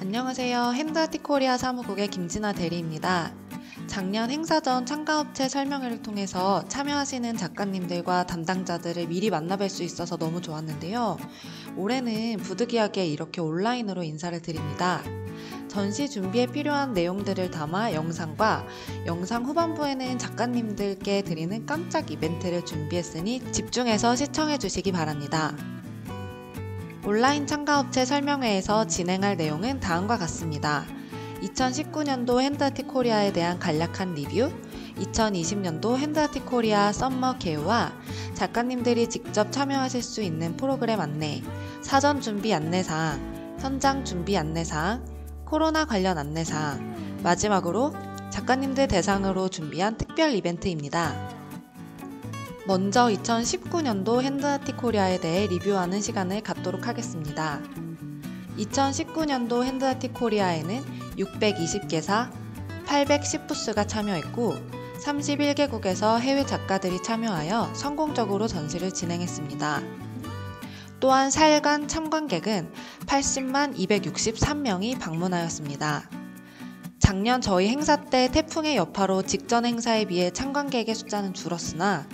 안녕하세요. 핸드아티코리아 사무국의 김진아 대리입니다. 작년 행사 전 참가업체 설명회를 통해서 참여하시는 작가님들과 담당자들을 미리 만나뵐 수 있어서 너무 좋았는데요. 올해는 부득이하게 이렇게 온라인으로 인사를 드립니다. 전시 준비에 필요한 내용들을 담아 영상과 영상 후반부에는 작가님들께 드리는 깜짝 이벤트를 준비했으니 집중해서 시청해 주시기 바랍니다. 온라인 참가업체 설명회에서 진행할 내용은 다음과 같습니다. 2019년도 핸드아티코리아에 대한 간략한 리뷰, 2020년도 핸드아티코리아 썸머 개요와 작가님들이 직접 참여하실 수 있는 프로그램 안내, 사전 준비 안내사항, 현장 준비 안내사항, 코로나 관련 안내사항, 마지막으로 작가님들 대상으로 준비한 특별 이벤트입니다. 먼저 2019년도 핸드아티코리아에 대해 리뷰하는 시간을 갖도록 하겠습니다. 2019년도 핸드아티코리아에는 620개사, 810부스가 참여했고 31개국에서 해외 작가들이 참여하여 성공적으로 전시를 진행했습니다. 또한 4일간 참관객은 80만 263명이 방문하였습니다. 작년 저희 행사 때 태풍의 여파로 직전 행사에 비해 참관객의 숫자는 줄었으나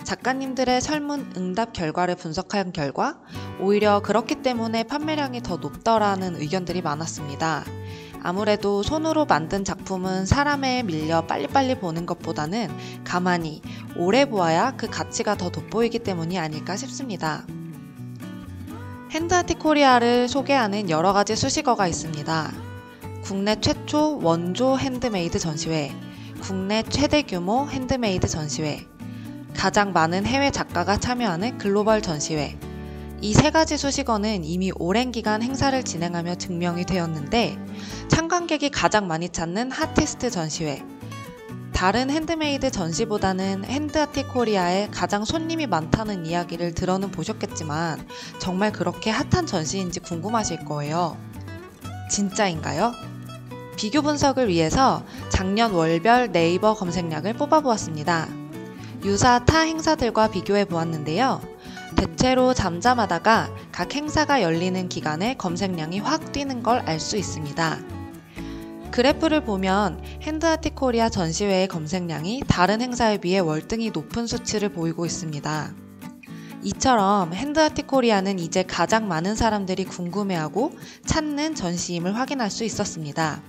작가님들의 설문 응답 결과를 분석한 결과 오히려 그렇기 때문에 판매량이 더 높더라는 의견들이 많았습니다. 아무래도 손으로 만든 작품은 사람에 밀려 빨리빨리 보는 것보다는 가만히 오래 보아야 그 가치가 더 돋보이기 때문이 아닐까 싶습니다. 핸드아티코리아를 소개하는 여러가지 수식어가 있습니다. 국내 최초 원조 핸드메이드 전시회, 국내 최대 규모 핸드메이드 전시회, 가장 많은 해외 작가가 참여하는 글로벌 전시회. 이 세 가지 수식어는 이미 오랜 기간 행사를 진행하며 증명이 되었는데 참관객이 가장 많이 찾는 핫티스트 전시회. 다른 핸드메이드 전시보다는 핸드아티코리아에 가장 손님이 많다는 이야기를 들어는 보셨겠지만 정말 그렇게 핫한 전시인지 궁금하실 거예요. 진짜인가요? 비교 분석을 위해서 작년 월별 네이버 검색량을 뽑아보았습니다. 유사 타 행사들과 비교해 보았는데요. 대체로 잠잠하다가 각 행사가 열리는 기간에 검색량이 확 뛰는 걸 알 수 있습니다. 그래프를 보면 핸드아티코리아 전시회의 검색량이 다른 행사에 비해 월등히 높은 수치를 보이고 있습니다. 이처럼 핸드아티코리아는 이제 가장 많은 사람들이 궁금해하고 찾는 전시임을 확인할 수 있었습니다.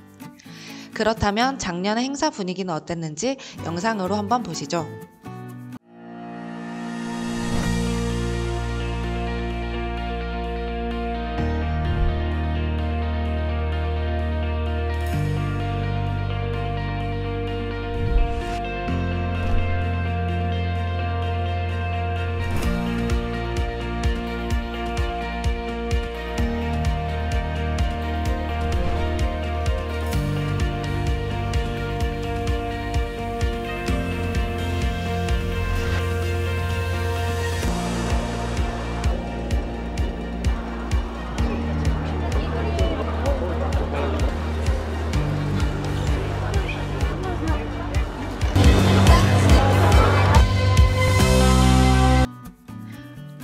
그렇다면 작년의 행사 분위기는 어땠는지 영상으로 한번 보시죠.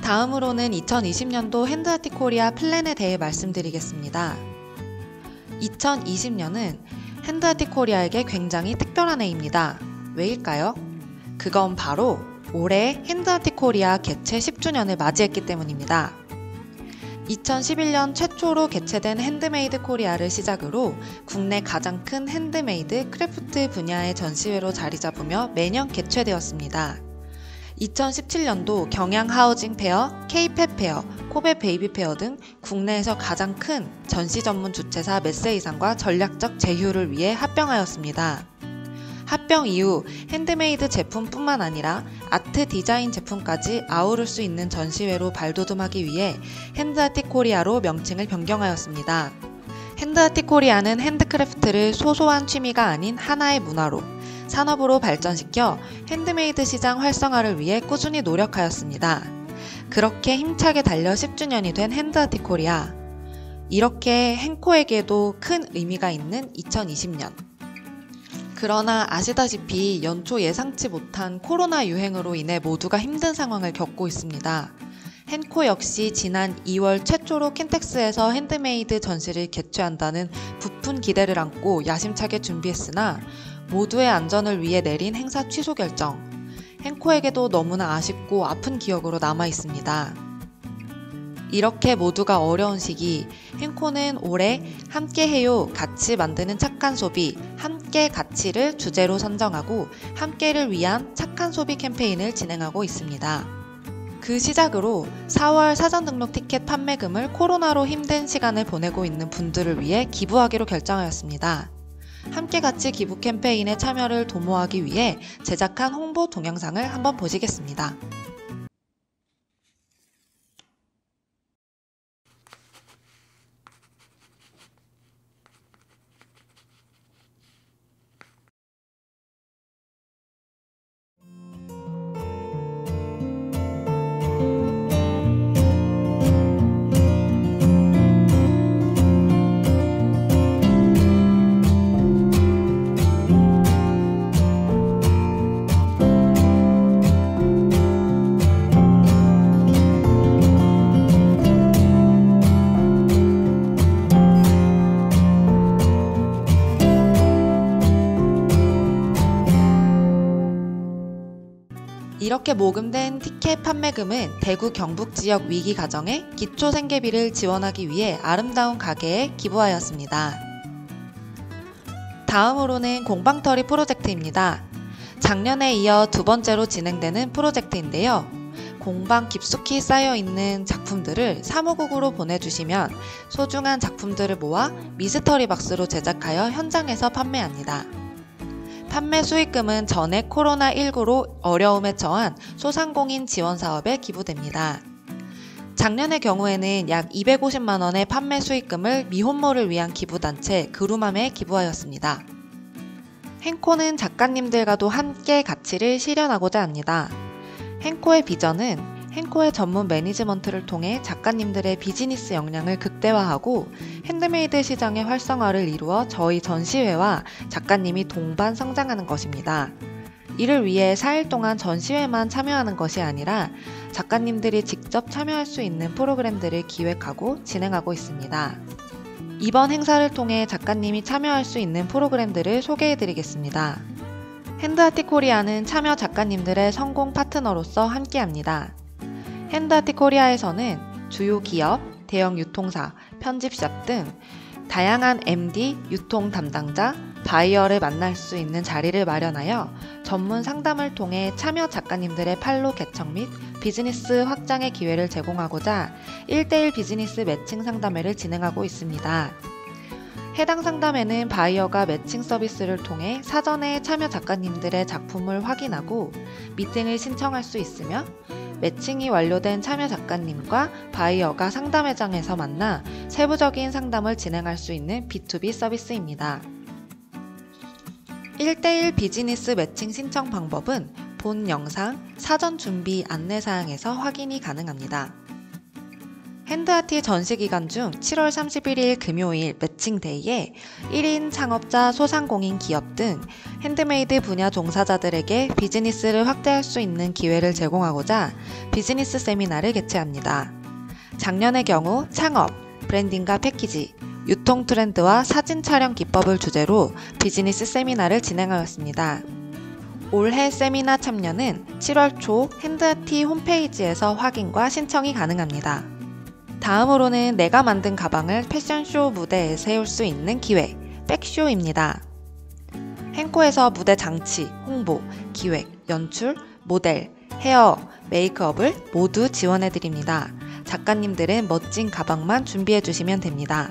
다음으로는 2020년도 핸드아티코리아 플랜에 대해 말씀드리겠습니다. 2020년은 핸드아티코리아에게 굉장히 특별한 해입니다. 왜일까요? 그건 바로 올해 핸드아티코리아 개최 10주년을 맞이했기 때문입니다. 2011년 최초로 개최된 핸드메이드 코리아를 시작으로 국내 가장 큰 핸드메이드 크래프트 분야의 전시회로 자리 잡으며 매년 개최되었습니다. 2017년도 경양 하우징 페어, K-팹 페어, 코베 베이비 페어 등 국내에서 가장 큰 전시 전문 주최사 메세이상과 전략적 제휴를 위해 합병하였습니다. 합병 이후 핸드메이드 제품뿐만 아니라 아트 디자인 제품까지 아우를 수 있는 전시회로 발돋움하기 위해 핸드아티코리아로 명칭을 변경하였습니다. 핸드아티코리아는 핸드크래프트를 소소한 취미가 아닌 하나의 문화로, 산업으로 발전시켜 핸드메이드 시장 활성화를 위해 꾸준히 노력하였습니다. 그렇게 힘차게 달려 10주년이 된 핸드아티코리아. 이렇게 hen코에게도 큰 의미가 있는 2020년. 그러나 아시다시피 연초 예상치 못한 코로나 유행으로 인해 모두가 힘든 상황을 겪고 있습니다. hen코 역시 지난 2월 최초로 킨텍스에서 핸드메이드 전시를 개최한다는 부푼 기대를 안고 야심차게 준비했으나 모두의 안전을 위해 내린 행사 취소 결정. hen코에게도 너무나 아쉽고 아픈 기억으로 남아 있습니다. 이렇게 모두가 어려운 시기, hen코는 올해 함께해요, 같이 만드는 착한 소비, 함께 가치를 주제로 선정하고 함께를 위한 착한 소비 캠페인을 진행하고 있습니다. 그 시작으로 4월 사전 등록 티켓 판매금을 코로나로 힘든 시간을 보내고 있는 분들을 위해 기부하기로 결정하였습니다. 함께 같이 기부 캠페인에 참여를 도모하기 위해 제작한 홍보 동영상을 한번 보시겠습니다. 이렇게 모금된 티켓 판매금은 대구 경북 지역 위기 가정의 기초 생계비를 지원하기 위해 아름다운 가게에 기부하였습니다. 다음으로는 공방털이 프로젝트입니다. 작년에 이어 두 번째로 진행되는 프로젝트인데요. 공방 깊숙이 쌓여있는 작품들을 사무국으로 보내주시면 소중한 작품들을 모아 미스터리 박스로 제작하여 현장에서 판매합니다. 판매 수익금은 전액 코로나19로 어려움에 처한 소상공인 지원 사업에 기부됩니다. 작년의 경우에는 약 250만원의 판매 수익금을 미혼모를 위한 기부단체 그루맘에 기부하였습니다. hen코는 작가님들과도 함께 가치를 실현하고자 합니다. hen코의 비전은 hen코의 전문 매니지먼트를 통해 작가님들의 비즈니스 역량을 극대화하고 핸드메이드 시장의 활성화를 이루어 저희 전시회와 작가님이 동반 성장하는 것입니다. 이를 위해 4일 동안 전시회만 참여하는 것이 아니라 작가님들이 직접 참여할 수 있는 프로그램들을 기획하고 진행하고 있습니다. 이번 행사를 통해 작가님이 참여할 수 있는 프로그램들을 소개해드리겠습니다. 핸드아트코리아는 참여 작가님들의 성공 파트너로서 함께합니다. 핸드아트코리아에서는 주요 기업, 대형 유통사, 편집샵 등 다양한 MD, 유통 담당자, 바이어를 만날 수 있는 자리를 마련하여 전문 상담을 통해 참여 작가님들의 판로 개척 및 비즈니스 확장의 기회를 제공하고자 1:1 비즈니스 매칭 상담회를 진행하고 있습니다. 해당 상담회는 바이어가 매칭 서비스를 통해 사전에 참여 작가님들의 작품을 확인하고 미팅을 신청할 수 있으며 매칭이 완료된 참여 작가님과 바이어가 상담회장에서 만나 세부적인 상담을 진행할 수 있는 B2B 서비스입니다. 1:1 비즈니스 매칭 신청 방법은 본 영상 사전 준비 안내사항에서 확인이 가능합니다. 핸드아트 전시 기간 중 7월 31일 금요일 매칭데이에 1인 창업자, 소상공인 기업 등 핸드메이드 분야 종사자들에게 비즈니스를 확대할 수 있는 기회를 제공하고자 비즈니스 세미나를 개최합니다. 작년의 경우 창업, 브랜딩과 패키지, 유통 트렌드와 사진 촬영 기법을 주제로 비즈니스 세미나를 진행하였습니다. 올해 세미나 참여는 7월 초 핸드아트 홈페이지에서 확인과 신청이 가능합니다. 다음으로는 내가 만든 가방을 패션쇼 무대에 세울 수 있는 기회, 백쇼입니다. hen코에서 무대 장치, 홍보, 기획, 연출, 모델, 헤어, 메이크업을 모두 지원해드립니다. 작가님들은 멋진 가방만 준비해주시면 됩니다.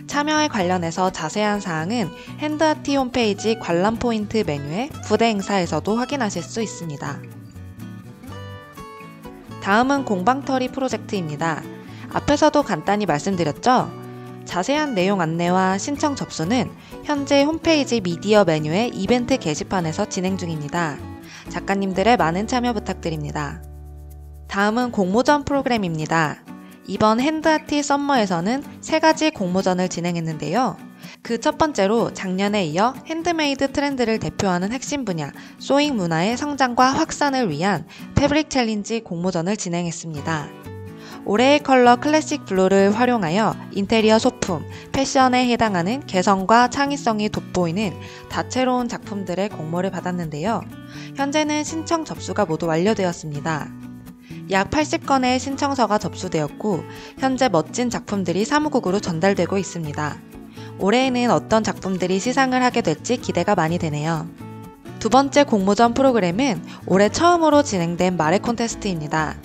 참여에 관련해서 자세한 사항은 핸드아트 홈페이지 관람 포인트 메뉴의 부대 행사에서도 확인하실 수 있습니다. 다음은 공방털이 프로젝트입니다. 앞에서도 간단히 말씀드렸죠? 자세한 내용 안내와 신청 접수는 현재 홈페이지 미디어 메뉴의 이벤트 게시판에서 진행 중입니다. 작가님들의 많은 참여 부탁드립니다. 다음은 공모전 프로그램입니다. 이번 핸드아트 썸머에서는 3가지 공모전을 진행했는데요. 그 첫 번째로 작년에 이어 핸드메이드 트렌드를 대표하는 핵심 분야 소잉 문화의 성장과 확산을 위한 패브릭 챌린지 공모전을 진행했습니다. 올해의 컬러 클래식 블루를 활용하여 인테리어 소품, 패션에 해당하는 개성과 창의성이 돋보이는 다채로운 작품들의 공모를 받았는데요. 현재는 신청 접수가 모두 완료되었습니다. 약 80건의 신청서가 접수되었고 현재 멋진 작품들이 사무국으로 전달되고 있습니다. 올해에는 어떤 작품들이 시상을 하게 될지 기대가 많이 되네요. 두 번째 공모전 프로그램은 올해 처음으로 진행된 마레 콘테스트입니다.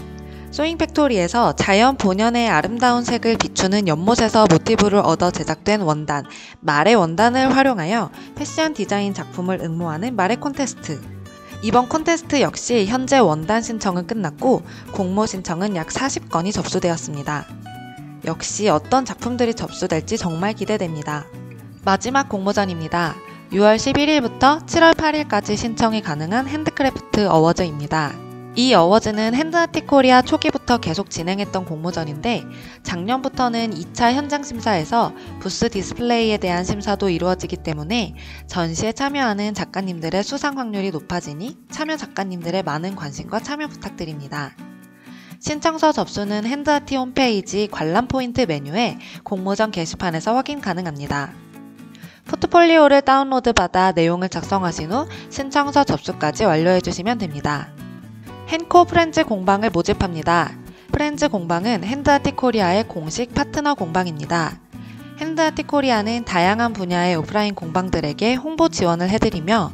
소잉 팩토리에서 자연 본연의 아름다운 색을 비추는 연못에서 모티브를 얻어 제작된 원단, 마레 원단을 활용하여 패션 디자인 작품을 응모하는 마레 콘테스트. 이번 콘테스트 역시 현재 원단 신청은 끝났고 공모 신청은 약 40건이 접수되었습니다. 역시 어떤 작품들이 접수될지 정말 기대됩니다. 마지막 공모전입니다. 6월 11일부터 7월 8일까지 신청이 가능한 핸드크래프트 어워즈입니다. 이 어워즈는 핸드아트 코리아 초기부터 계속 진행했던 공모전인데 작년부터는 2차 현장 심사에서 부스 디스플레이에 대한 심사도 이루어지기 때문에 전시에 참여하는 작가님들의 수상 확률이 높아지니 참여 작가님들의 많은 관심과 참여 부탁드립니다. 신청서 접수는 핸드아트 홈페이지 관람 포인트 메뉴에 공모전 게시판에서 확인 가능합니다. 포트폴리오를 다운로드 받아 내용을 작성하신 후 신청서 접수까지 완료해주시면 됩니다. 헨코 프렌즈 공방을 모집합니다. 프렌즈 공방은 핸드아트 코리아의 공식 파트너 공방입니다. 핸드아트 코리아는 다양한 분야의 오프라인 공방들에게 홍보 지원을 해드리며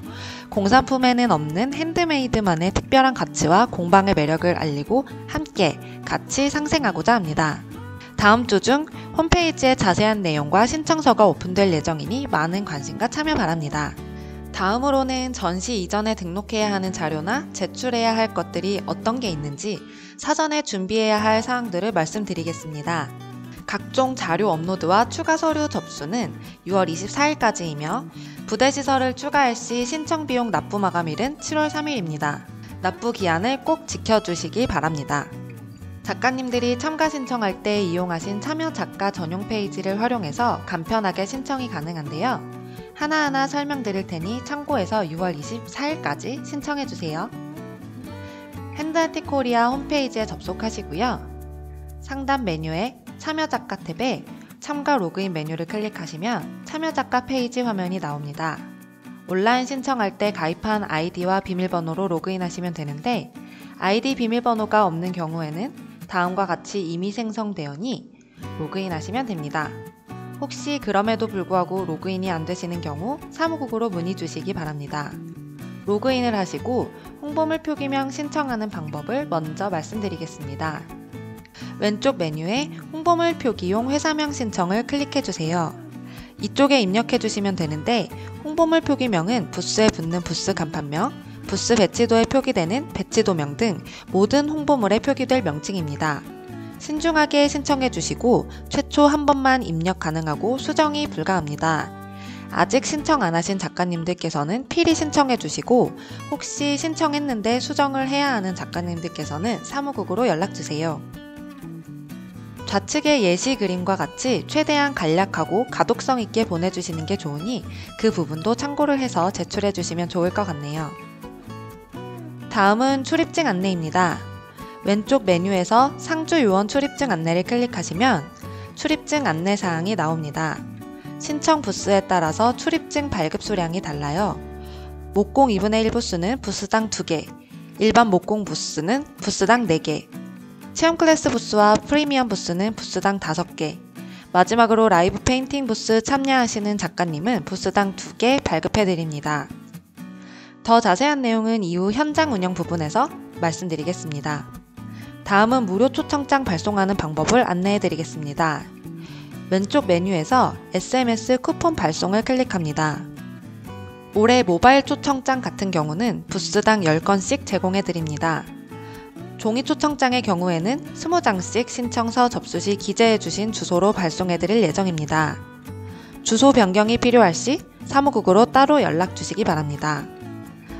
공산품에는 없는 핸드메이드만의 특별한 가치와 공방의 매력을 알리고 함께 같이 상생하고자 합니다. 다음 주 중 홈페이지에 자세한 내용과 신청서가 오픈될 예정이니 많은 관심과 참여 바랍니다. 다음으로는 전시 이전에 등록해야 하는 자료나 제출해야 할 것들이 어떤 게 있는지 사전에 준비해야 할 사항들을 말씀드리겠습니다. 각종 자료 업로드와 추가 서류 접수는 6월 24일까지이며 부대시설을 추가할 시 신청 비용 납부 마감일은 7월 3일입니다. 납부 기한을 꼭 지켜주시기 바랍니다. 작가님들이 참가 신청할 때 이용하신 참여 작가 전용 페이지를 활용해서 간편하게 신청이 가능한데요. 하나하나 설명드릴 테니 참고해서 6월 24일까지 신청해주세요. 핸드아트 코리아 홈페이지에 접속하시고요. 상단 메뉴에 참여 작가 탭에 참가 로그인 메뉴를 클릭하시면 참여 작가 페이지 화면이 나옵니다. 온라인 신청할 때 가입한 아이디와 비밀번호로 로그인하시면 되는데 아이디 비밀번호가 없는 경우에는 다음과 같이 이미 생성되었니 로그인하시면 됩니다. 혹시 그럼에도 불구하고 로그인이 안 되시는 경우 사무국으로 문의 주시기 바랍니다. 로그인을 하시고 홍보물 표기명 신청하는 방법을 먼저 말씀드리겠습니다. 왼쪽 메뉴에 홍보물 표기용 회사명 신청을 클릭해주세요. 이쪽에 입력해주시면 되는데 홍보물 표기명은 부스에 붙는 부스 간판명, 부스 배치도에 표기되는 배치도명 등 모든 홍보물에 표기될 명칭입니다. 신중하게 신청해 주시고 최초 한 번만 입력 가능하고 수정이 불가합니다. 아직 신청 안 하신 작가님들께서는 필히 신청해 주시고 혹시 신청했는데 수정을 해야 하는 작가님들께서는 사무국으로 연락 주세요. 좌측의 예시 그림과 같이 최대한 간략하고 가독성 있게 보내주시는 게 좋으니 그 부분도 참고를 해서 제출해 주시면 좋을 것 같네요. 다음은 출입증 안내입니다. 왼쪽 메뉴에서 상주 요원 출입증 안내를 클릭하시면 출입증 안내 사항이 나옵니다. 신청 부스에 따라서 출입증 발급 수량이 달라요. 목공 2분의 1 부스는 부스당 2개, 일반 목공 부스는 부스당 4개, 체험 클래스 부스와 프리미엄 부스는 부스당 5개, 마지막으로 라이브 페인팅 부스 참여하시는 작가님은 부스당 2개 발급해드립니다. 더 자세한 내용은 이후 현장 운영 부분에서 말씀드리겠습니다. 다음은 무료 초청장 발송하는 방법을 안내해드리겠습니다. 왼쪽 메뉴에서 SMS 쿠폰 발송을 클릭합니다. 올해 모바일 초청장 같은 경우는 부스당 10건씩 제공해드립니다. 종이 초청장의 경우에는 20장씩 신청서 접수 시 기재해주신 주소로 발송해드릴 예정입니다. 주소 변경이 필요할 시 사무국으로 따로 연락주시기 바랍니다.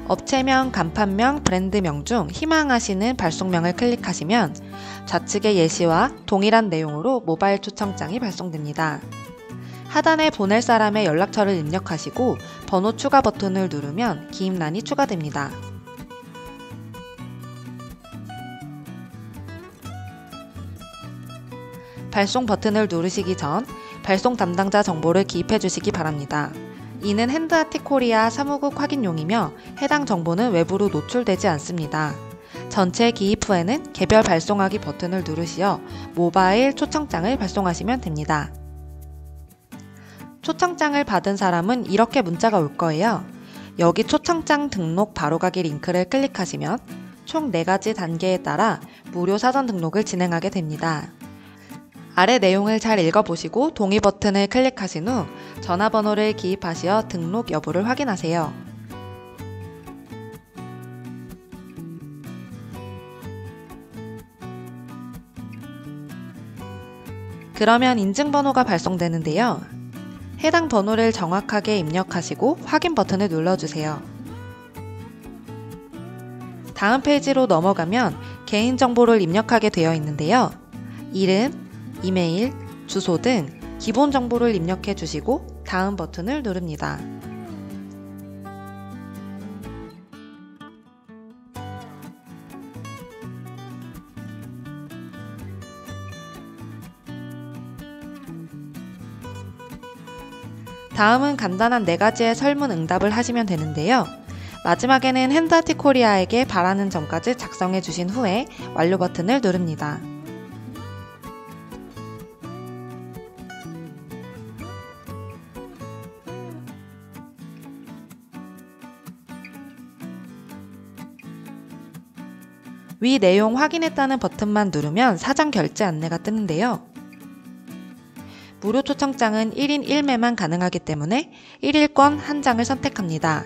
업체명, 간판명, 브랜드명 중 희망하시는 발송명을 클릭하시면 좌측의 예시와 동일한 내용으로 모바일 초청장이 발송됩니다. 하단에 보낼 사람의 연락처를 입력하시고 번호 추가 버튼을 누르면 기입란이 추가됩니다. 발송 버튼을 누르시기 전 발송 담당자 정보를 기입해 주시기 바랍니다. 이는 핸드아티코리아 사무국 확인용이며 해당 정보는 외부로 노출되지 않습니다. 전체 기입 후에는 개별 발송하기 버튼을 누르시어 모바일 초청장을 발송하시면 됩니다. 초청장을 받은 사람은 이렇게 문자가 올 거예요. 여기 초청장 등록 바로가기 링크를 클릭하시면 총 4가지 단계에 따라 무료 사전 등록을 진행하게 됩니다. 아래 내용을 잘 읽어보시고 동의 버튼을 클릭하신 후 전화번호를 기입하시어 등록 여부를 확인하세요. 그러면 인증번호가 발송되는데요. 해당 번호를 정확하게 입력하시고 확인 버튼을 눌러주세요. 다음 페이지로 넘어가면 개인정보를 입력하게 되어 있는데요. 이름, 이메일, 주소 등 기본 정보를 입력해 주시고 다음 버튼을 누릅니다. 다음은 간단한 4가지의 설문 응답을 하시면 되는데요. 마지막에는 핸드아티코리아에게 바라는 점까지 작성해 주신 후에 완료 버튼을 누릅니다. 위 내용 확인했다는 버튼만 누르면 사전 결제 안내가 뜨는데요. 무료 초청장은 1인 1매만 가능하기 때문에 1일권 1장을 선택합니다.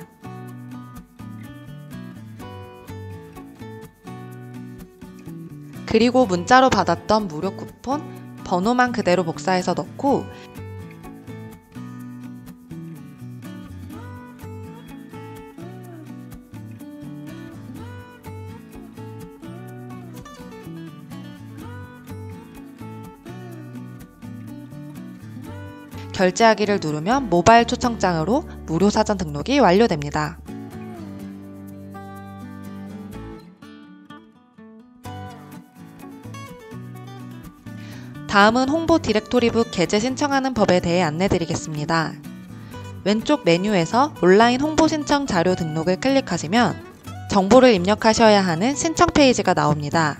그리고 문자로 받았던 무료 쿠폰 번호만 그대로 복사해서 넣고 결제하기를 누르면 모바일 초청장으로 무료 사전 등록이 완료됩니다. 다음은 홍보 디렉토리북 게재 신청하는 법에 대해 안내드리겠습니다. 왼쪽 메뉴에서 온라인 홍보 신청 자료 등록을 클릭하시면 정보를 입력하셔야 하는 신청 페이지가 나옵니다.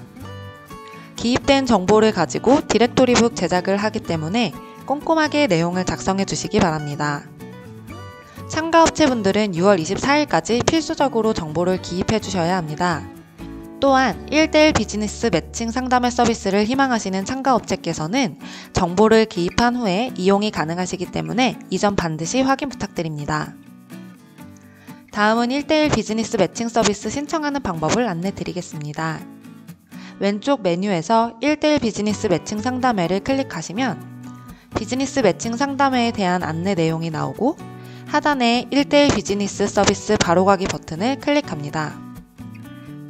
기입된 정보를 가지고 디렉토리북 제작을 하기 때문에 꼼꼼하게 내용을 작성해 주시기 바랍니다. 참가업체분들은 6월 24일까지 필수적으로 정보를 기입해 주셔야 합니다. 또한 1:1 비즈니스 매칭 상담의 서비스를 희망하시는 참가업체께서는 정보를 기입한 후에 이용이 가능하시기 때문에 이 점 반드시 확인 부탁드립니다. 다음은 1:1 비즈니스 매칭 서비스 신청하는 방법을 안내 드리겠습니다. 왼쪽 메뉴에서 1:1 비즈니스 매칭 상담회를 클릭하시면 비즈니스 매칭 상담회에 대한 안내 내용이 나오고 하단에 1:1 비즈니스 서비스 바로가기 버튼을 클릭합니다.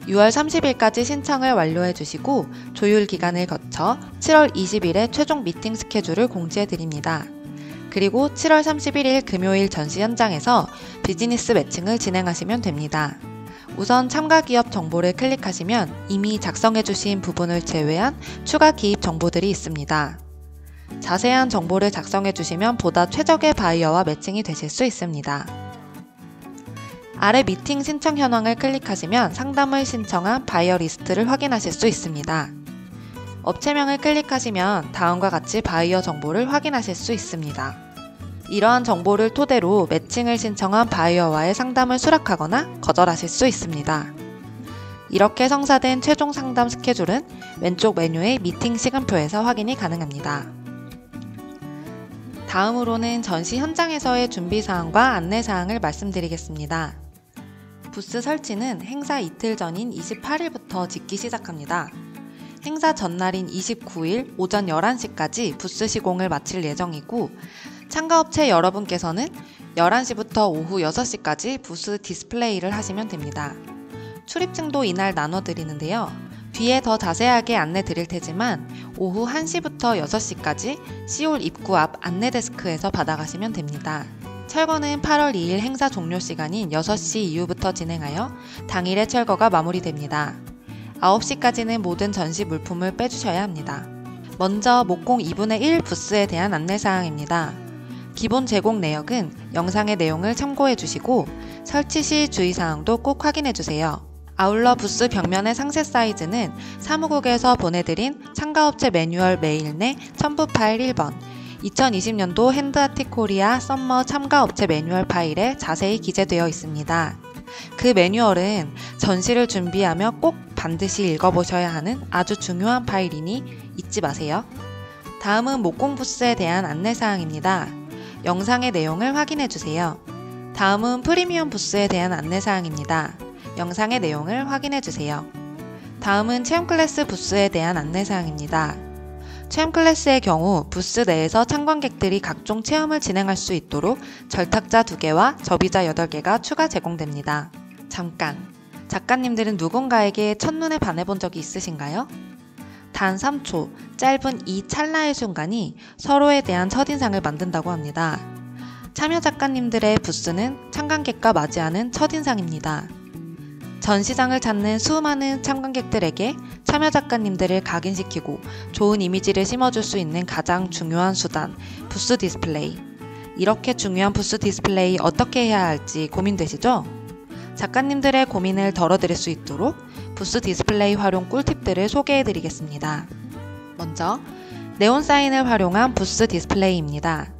6월 30일까지 신청을 완료해 주시고 조율 기간을 거쳐 7월 20일에 최종 미팅 스케줄을 공지해 드립니다. 그리고 7월 31일 금요일 전시 현장에서 비즈니스 매칭을 진행하시면 됩니다. 우선 참가 기업 정보를 클릭하시면 이미 작성해 주신 부분을 제외한 추가 기입 정보들이 있습니다. 자세한 정보를 작성해 주시면 보다 최적의 바이어와 매칭이 되실 수 있습니다. 아래 미팅 신청 현황을 클릭하시면 상담을 신청한 바이어 리스트를 확인하실 수 있습니다. 업체명을 클릭하시면 다음과 같이 바이어 정보를 확인하실 수 있습니다. 이러한 정보를 토대로 매칭을 신청한 바이어와의 상담을 수락하거나 거절하실 수 있습니다. 이렇게 성사된 최종 상담 스케줄은 왼쪽 메뉴의 미팅 시간표에서 확인이 가능합니다. 다음으로는 전시 현장에서의 준비사항과 안내사항을 말씀드리겠습니다. 부스 설치는 행사 이틀 전인 28일부터 짓기 시작합니다. 행사 전날인 29일 오전 11시까지 부스 시공을 마칠 예정이고 참가업체 여러분께서는 11시부터 오후 6시까지 부스 디스플레이를 하시면 됩니다. 출입증도 이날 나눠드리는데요. 뒤에 더 자세하게 안내 드릴 테지만 오후 1시부터 6시까지 시올 입구 앞 안내 데스크에서 받아가시면 됩니다. 철거는 8월 2일 행사 종료 시간인 6시 이후부터 진행하여 당일에 철거가 마무리됩니다. 9시까지는 모든 전시 물품을 빼주셔야 합니다. 먼저 목공 2분의 1 부스에 대한 안내사항입니다. 기본 제공 내역은 영상의 내용을 참고해 주시고 설치 시 주의사항도 꼭 확인해 주세요. 아울러 부스 벽면의 상세 사이즈는 사무국에서 보내드린 참가업체 매뉴얼 메일 내 첨부 파일 1번 2020년도 핸드아틱 코리아 썸머 참가업체 매뉴얼 파일에 자세히 기재되어 있습니다. 그 매뉴얼은 전시를 준비하며 꼭 반드시 읽어보셔야 하는 아주 중요한 파일이니 잊지 마세요. 다음은 목공 부스에 대한 안내사항입니다. 영상의 내용을 확인해주세요. 다음은 프리미엄 부스에 대한 안내사항입니다. 영상의 내용을 확인해주세요. 다음은 체험 클래스 부스에 대한 안내사항입니다. 체험 클래스의 경우 부스 내에서 참관객들이 각종 체험을 진행할 수 있도록 절탁자 2개와 접이자 8개가 추가 제공됩니다. 잠깐! 작가님들은 누군가에게 첫눈에 반해본 적이 있으신가요? 단 3초, 짧은 이 찰나의 순간이 서로에 대한 첫인상을 만든다고 합니다. 참여 작가님들의 부스는 참관객과 맞이하는 첫인상입니다. 전시장을 찾는 수많은 참관객들에게 참여 작가님들을 각인시키고 좋은 이미지를 심어줄 수 있는 가장 중요한 수단, 부스 디스플레이. 이렇게 중요한 부스 디스플레이 어떻게 해야 할지 고민되시죠? 작가님들의 고민을 덜어드릴 수 있도록 부스 디스플레이 활용 꿀팁들을 소개해드리겠습니다. 먼저, 네온 사인을 활용한 부스 디스플레이입니다.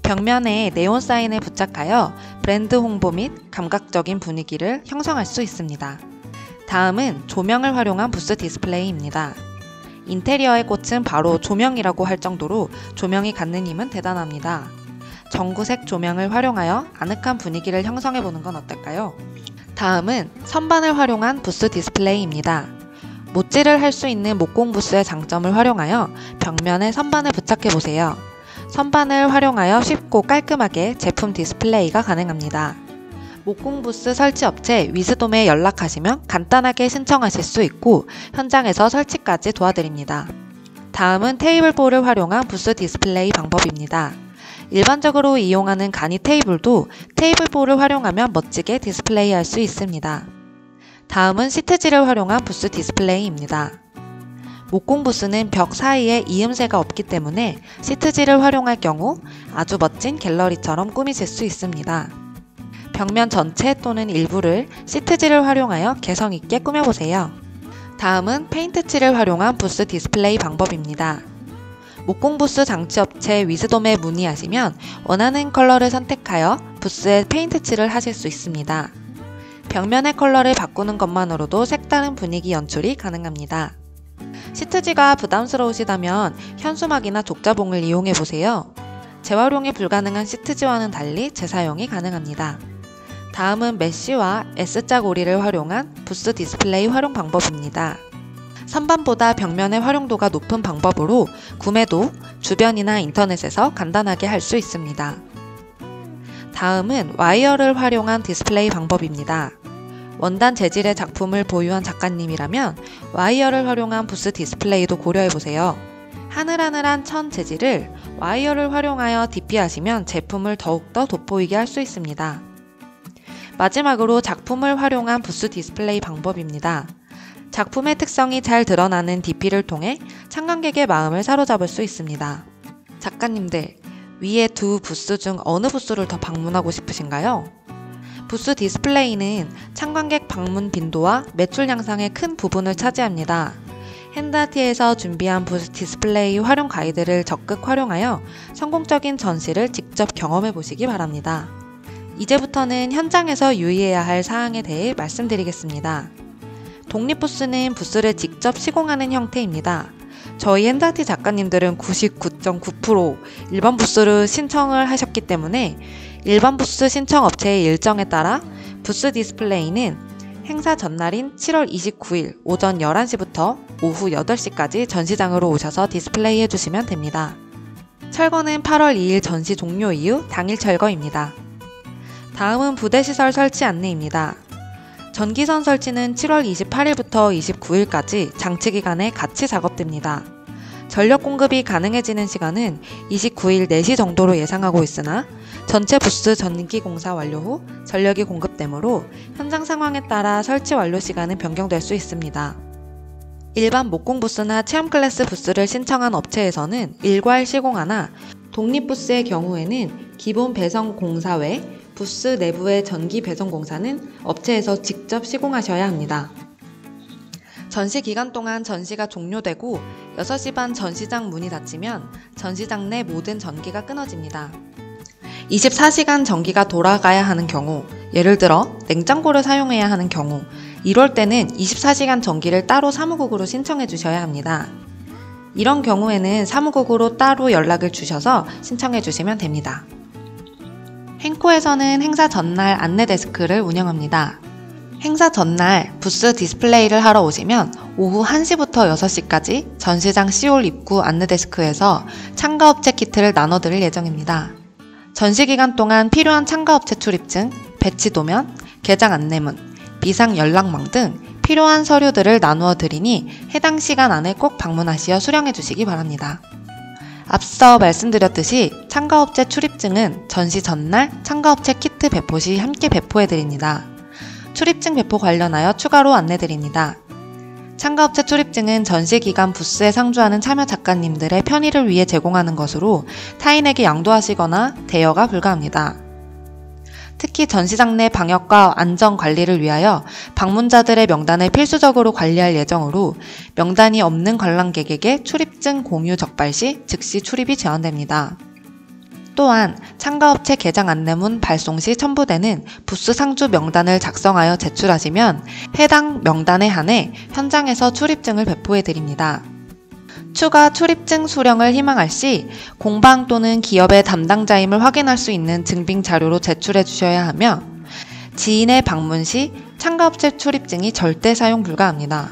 벽면에 네온 사인을 부착하여 브랜드 홍보 및 감각적인 분위기를 형성할 수 있습니다. 다음은 조명을 활용한 부스 디스플레이입니다. 인테리어의 꽃은 바로 조명이라고 할 정도로 조명이 갖는 힘은 대단합니다. 전구색 조명을 활용하여 아늑한 분위기를 형성해보는 건 어떨까요? 다음은 선반을 활용한 부스 디스플레이입니다. 못질을 할 수 있는 목공 부스의 장점을 활용하여 벽면에 선반을 부착해보세요. 선반을 활용하여 쉽고 깔끔하게 제품 디스플레이가 가능합니다. 목공 부스 설치 업체 위스돔에 연락하시면 간단하게 신청하실 수 있고 현장에서 설치까지 도와드립니다. 다음은 테이블볼을 활용한 부스 디스플레이 방법입니다. 일반적으로 이용하는 간이 테이블도 테이블볼을 활용하면 멋지게 디스플레이 할 수 있습니다. 다음은 시트지를 활용한 부스 디스플레이입니다. 목공 부스는 벽 사이에 이음새가 없기 때문에 시트지를 활용할 경우 아주 멋진 갤러리처럼 꾸미실 수 있습니다. 벽면 전체 또는 일부를 시트지를 활용하여 개성있게 꾸며보세요. 다음은 페인트칠을 활용한 부스 디스플레이 방법입니다. 목공 부스 장치업체 위스돔에 문의하시면 원하는 컬러를 선택하여 부스에 페인트칠을 하실 수 있습니다. 벽면의 컬러를 바꾸는 것만으로도 색다른 분위기 연출이 가능합니다. 시트지가 부담스러우시다면 현수막이나 족자봉을 이용해보세요. 재활용이 불가능한 시트지와는 달리 재사용이 가능합니다. 다음은 메쉬와 S자 고리를 활용한 부스 디스플레이 활용 방법입니다. 선반보다 벽면의 활용도가 높은 방법으로 구매도 주변이나 인터넷에서 간단하게 할 수 있습니다. 다음은 와이어를 활용한 디스플레이 방법입니다. 원단 재질의 작품을 보유한 작가님이라면 와이어를 활용한 부스 디스플레이도 고려해보세요. 하늘하늘한 천 재질을 와이어를 활용하여 DP하시면 제품을 더욱더 돋보이게 할 수 있습니다. 마지막으로 작품을 활용한 부스 디스플레이 방법입니다. 작품의 특성이 잘 드러나는 DP를 통해 참관객의 마음을 사로잡을 수 있습니다. 작가님들, 위에 두 부스 중 어느 부스를 더 방문하고 싶으신가요? 부스 디스플레이는 참관객 방문 빈도와 매출 양상의 큰 부분을 차지합니다. 핸드아트에서 준비한 부스 디스플레이 활용 가이드를 적극 활용하여 성공적인 전시를 직접 경험해 보시기 바랍니다. 이제부터는 현장에서 유의해야 할 사항에 대해 말씀드리겠습니다. 독립부스는 부스를 직접 시공하는 형태입니다. 저희 핸드아트 작가님들은 99.9% 일반 부스를 신청을 하셨기 때문에 일반 부스 신청 업체의 일정에 따라 부스 디스플레이는 행사 전날인 7월 29일 오전 11시부터 오후 8시까지 전시장으로 오셔서 디스플레이 해주시면 됩니다. 철거는 8월 2일 전시 종료 이후 당일 철거입니다. 다음은 부대시설 설치 안내입니다. 전기선 설치는 7월 28일부터 29일까지 장치 기간에 같이 작업됩니다. 전력 공급이 가능해지는 시간은 29일 4시 정도로 예상하고 있으나 전체 부스 전기 공사 완료 후 전력이 공급되므로 현장 상황에 따라 설치 완료 시간은 변경될 수 있습니다. 일반 목공 부스나 체험 클래스 부스를 신청한 업체에서는 일괄 시공하나 독립 부스의 경우에는 기본 배선 공사 외 부스 내부의 전기 배선 공사는 업체에서 직접 시공하셔야 합니다. 전시 기간 동안 전시가 종료되고 6시 반 전시장 문이 닫히면 전시장 내 모든 전기가 끊어집니다. 24시간 전기가 돌아가야 하는 경우, 예를 들어 냉장고를 사용해야 하는 경우, 이럴 때는 24시간 전기를 따로 사무국으로 신청해 주셔야 합니다. 이런 경우에는 사무국으로 따로 연락을 주셔서 신청해 주시면 됩니다. 헨코에서는 행사 전날 안내 데스크를 운영합니다. 행사 전날 부스 디스플레이를 하러 오시면 오후 1시부터 6시까지 전시장 시올 입구 안내 데스크에서 참가업체 키트를 나눠드릴 예정입니다. 전시 기간 동안 필요한 참가업체 출입증, 배치 도면, 개장 안내문, 비상 연락망 등 필요한 서류들을 나누어 드리니 해당 시간 안에 꼭 방문하시어 수령해 주시기 바랍니다. 앞서 말씀드렸듯이 참가업체 출입증은 전시 전날 참가업체 키트 배포 시 함께 배포해 드립니다. 출입증 배포 관련하여 추가로 안내드립니다. 참가업체 출입증은 전시 기간 부스에 상주하는 참여 작가님들의 편의를 위해 제공하는 것으로 타인에게 양도하시거나 대여가 불가합니다. 특히 전시장 내 방역과 안전 관리를 위하여 방문자들의 명단을 필수적으로 관리할 예정으로 명단이 없는 관람객에게 출입증 공유 적발 시 즉시 출입이 제한됩니다. 또한 참가업체 개장 안내문 발송 시 첨부되는 부스 상주 명단을 작성하여 제출하시면 해당 명단에 한해 현장에서 출입증을 배포해 드립니다. 추가 출입증 수령을 희망할 시 공방 또는 기업의 담당자임을 확인할 수 있는 증빙 자료로 제출해 주셔야 하며 지인의 방문 시 참가업체 출입증이 절대 사용 불가합니다.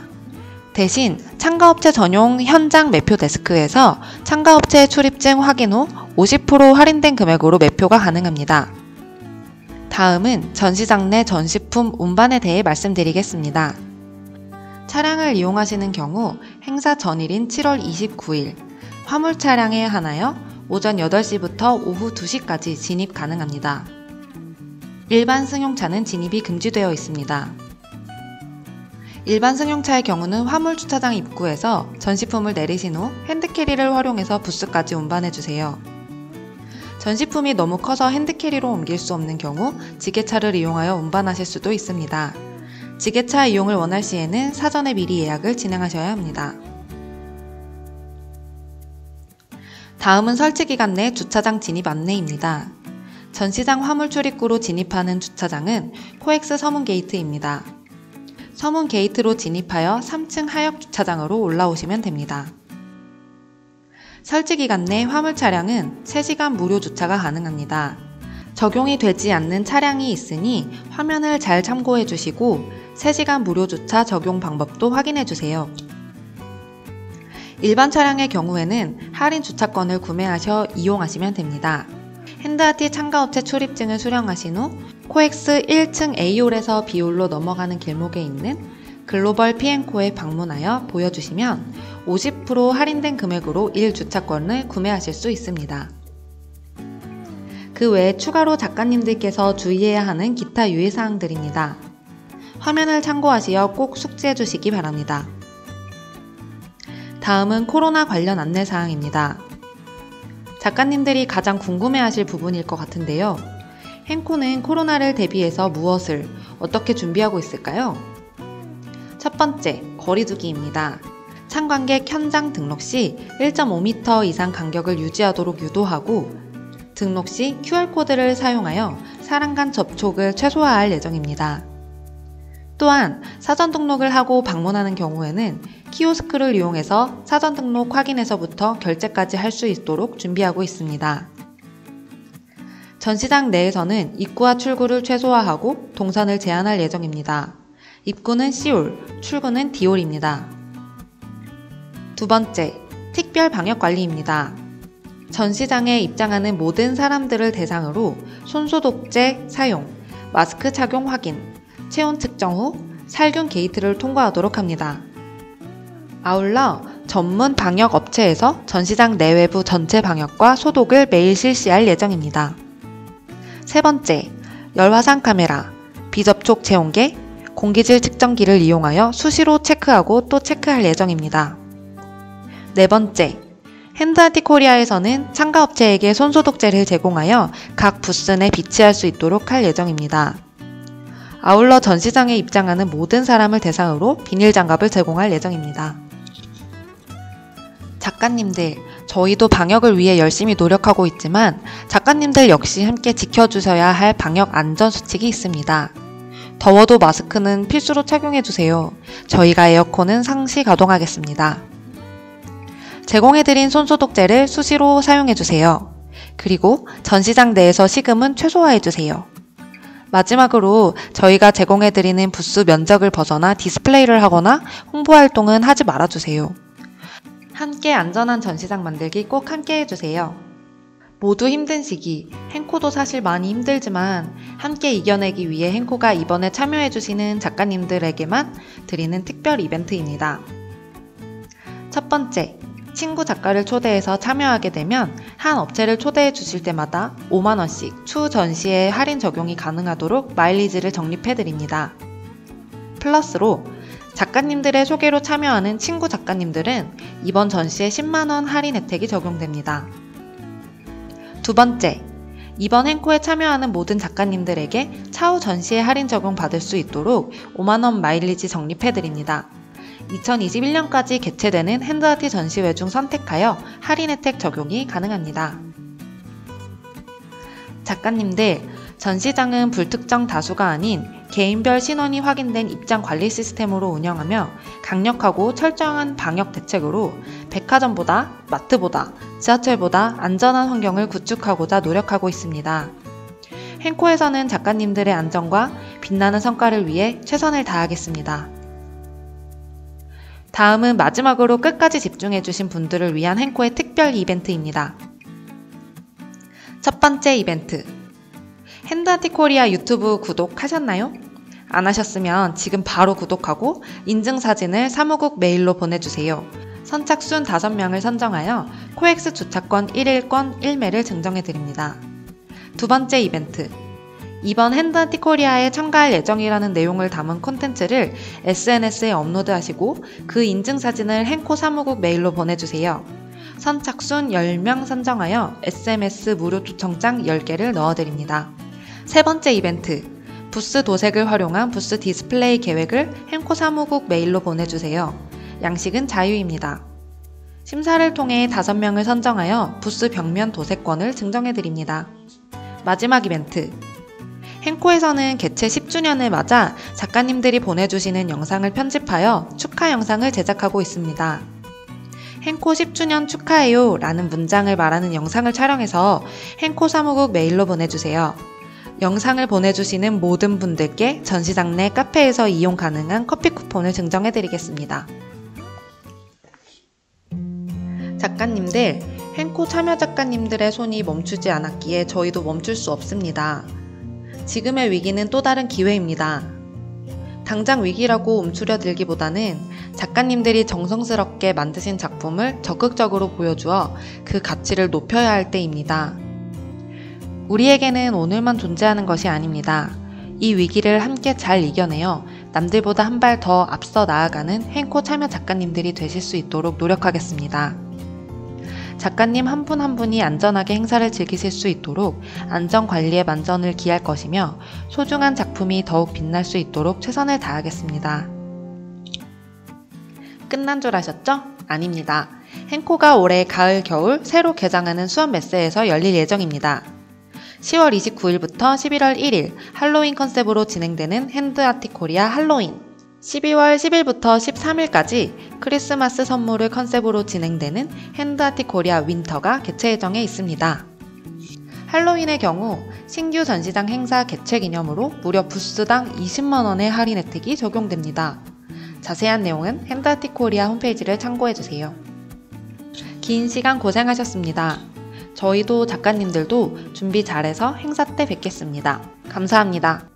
대신 참가업체 전용 현장 매표 데스크에서 참가업체 출입증 확인 후 50% 할인된 금액으로 매표가 가능합니다. 다음은 전시장 내 전시품 운반에 대해 말씀드리겠습니다. 차량을 이용하시는 경우 행사 전일인 7월 29일 화물 차량에 한하여 오전 8시부터 오후 2시까지 진입 가능합니다. 일반 승용차는 진입이 금지되어 있습니다. 일반 승용차의 경우는 화물 주차장 입구에서 전시품을 내리신 후 핸드캐리를 활용해서 부스까지 운반해주세요. 전시품이 너무 커서 핸드캐리로 옮길 수 없는 경우 지게차를 이용하여 운반하실 수도 있습니다. 지게차 이용을 원할 시에는 사전에 미리 예약을 진행하셔야 합니다. 다음은 설치 기간 내 주차장 진입 안내입니다. 전시장 화물 출입구로 진입하는 주차장은 코엑스 서문 게이트입니다. 서문 게이트로 진입하여 3층 하역 주차장으로 올라오시면 됩니다. 설치 기간 내 화물 차량은 3시간 무료 주차가 가능합니다. 적용이 되지 않는 차량이 있으니 화면을 잘 참고해 주시고 3시간 무료 주차 적용 방법도 확인해 주세요. 일반 차량의 경우에는 할인 주차권을 구매하셔 이용하시면 됩니다. 핸드아티 참가업체 출입증을 수령하신 후 코엑스 1층 A홀에서 B홀로 넘어가는 길목에 있는 글로벌 P&Co에 방문하여 보여주시면 50% 할인된 금액으로 1주차권을 구매하실 수 있습니다. 그 외에 추가로 작가님들께서 주의해야 하는 기타 유의사항들입니다. 화면을 참고하시어 꼭 숙지해 주시기 바랍니다. 다음은 코로나 관련 안내사항입니다. 작가님들이 가장 궁금해하실 부분일 것 같은데요. 헨코는 코로나를 대비해서 무엇을 어떻게 준비하고 있을까요? 첫 번째, 거리두기입니다. 참관객 현장 등록 시 1.5m 이상 간격을 유지하도록 유도하고 등록 시 QR코드를 사용하여 사람 간 접촉을 최소화할 예정입니다. 또한 사전 등록을 하고 방문하는 경우에는 키오스크를 이용해서 사전 등록 확인에서부터 결제까지 할 수 있도록 준비하고 있습니다. 전시장 내에서는 입구와 출구를 최소화하고 동선을 제한할 예정입니다. 입구는 C홀, 출구는 D홀입니다. 두 번째, 특별 방역관리입니다. 전시장에 입장하는 모든 사람들을 대상으로 손소독제 사용, 마스크 착용 확인, 체온 측정 후 살균 게이트를 통과하도록 합니다. 아울러 전문 방역 업체에서 전시장 내외부 전체 방역과 소독을 매일 실시할 예정입니다. 세 번째, 열화상 카메라, 비접촉 체온계, 공기질 측정기를 이용하여 수시로 체크하고 또 체크할 예정입니다. 네 번째, 핸드아티코리아에서는 참가업체에게 손소독제를 제공하여 각 부스 내 비치할 수 있도록 할 예정입니다. 아울러 전시장에 입장하는 모든 사람을 대상으로 비닐장갑을 제공할 예정입니다. 작가님들, 저희도 방역을 위해 열심히 노력하고 있지만 작가님들 역시 함께 지켜주셔야 할 방역 안전수칙이 있습니다. 더워도 마스크는 필수로 착용해주세요. 저희가 에어컨은 상시 가동하겠습니다. 제공해드린 손소독제를 수시로 사용해주세요. 그리고 전시장 내에서 식음은 최소화해주세요. 마지막으로 저희가 제공해드리는 부스 면적을 벗어나 디스플레이를 하거나 홍보활동은 하지 말아주세요. 함께 안전한 전시장 만들기 꼭 함께 해주세요. 모두 힘든 시기, 행코도 사실 많이 힘들지만 함께 이겨내기 위해 행코가 이번에 참여해주시는 작가님들에게만 드리는 특별 이벤트입니다. 첫 번째, 친구 작가를 초대해서 참여하게 되면 한 업체를 초대해 주실 때마다 5만원씩 추후 전시에 할인 적용이 가능하도록 마일리지를 적립해드립니다. 플러스로 작가님들의 소개로 참여하는 친구 작가님들은 이번 전시에 10만원 할인 혜택이 적용됩니다. 두 번째, 이번 행코에 참여하는 모든 작가님들에게 차후 전시에 할인 적용 받을 수 있도록 5만원 마일리지 적립해드립니다. 2021년까지 개최되는 핸드아티 전시회 중 선택하여 할인 혜택 적용이 가능합니다. 작가님들, 전시장은 불특정 다수가 아닌 개인별 신원이 확인된 입장 관리 시스템으로 운영하며 강력하고 철저한 방역 대책으로 백화점보다, 마트보다, 지하철보다 안전한 환경을 구축하고자 노력하고 있습니다. 행코에서는 작가님들의 안전과 빛나는 성과를 위해 최선을 다하겠습니다. 다음은 마지막으로 끝까지 집중해주신 분들을 위한 행코의 특별 이벤트입니다. 첫 번째 이벤트, 핸드아티코리아 유튜브 구독하셨나요? 안 하셨으면 지금 바로 구독하고 인증사진을 사무국 메일로 보내주세요. 선착순 5명을 선정하여 코엑스 주차권 1일권 1매를 증정해드립니다. 두 번째 이벤트, 이번 핸드아티코리아에 참가할 예정이라는 내용을 담은 콘텐츠를 SNS에 업로드하시고 그 인증사진을 행코 사무국 메일로 보내주세요. 선착순 10명 선정하여 SMS 무료 초청장 10개를 넣어드립니다. 세 번째 이벤트, 부스 도색을 활용한 부스 디스플레이 계획을 행코 사무국 메일로 보내주세요. 양식은 자유입니다. 심사를 통해 5명을 선정하여 부스 벽면 도색권을 증정해드립니다. 마지막 이벤트, 행코에서는 개최 10주년을 맞아 작가님들이 보내주시는 영상을 편집하여 축하 영상을 제작하고 있습니다. 행코 10주년 축하해요 라는 문장을 말하는 영상을 촬영해서 행코 사무국 메일로 보내주세요. 영상을 보내주시는 모든 분들께 전시장 내 카페에서 이용 가능한 커피 쿠폰을 증정해드리겠습니다. 작가님들, 행코 참여 작가님들의 손이 멈추지 않았기에 저희도 멈출 수 없습니다. 지금의 위기는 또 다른 기회입니다. 당장 위기라고 움츠려들기보다는 작가님들이 정성스럽게 만드신 작품을 적극적으로 보여주어 그 가치를 높여야 할 때입니다. 우리에게는 오늘만 존재하는 것이 아닙니다. 이 위기를 함께 잘 이겨내어 남들보다 한 발 더 앞서 나아가는 행코 참여 작가님들이 되실 수 있도록 노력하겠습니다. 작가님 한 분 한 분이 안전하게 행사를 즐기실 수 있도록 안전관리에 만전을 기할 것이며 소중한 작품이 더욱 빛날 수 있도록 최선을 다하겠습니다. 끝난 줄 아셨죠? 아닙니다. 행코가 올해 가을, 겨울 새로 개장하는 수원 메세에서 열릴 예정입니다. 10월 29일부터 11월 1일 할로윈 컨셉으로 진행되는 핸드아티코리아 할로윈, 12월 10일부터 13일까지 크리스마스 선물을 컨셉으로 진행되는 핸드아티코리아 윈터가 개최 예정에 있습니다. 할로윈의 경우 신규 전시장 행사 개최 기념으로 무려 부스당 20만원의 할인 혜택이 적용됩니다. 자세한 내용은 핸드아티코리아 홈페이지를 참고해주세요. 긴 시간 고생하셨습니다. 저희도 작가님들도 준비 잘해서 행사 때 뵙겠습니다. 감사합니다.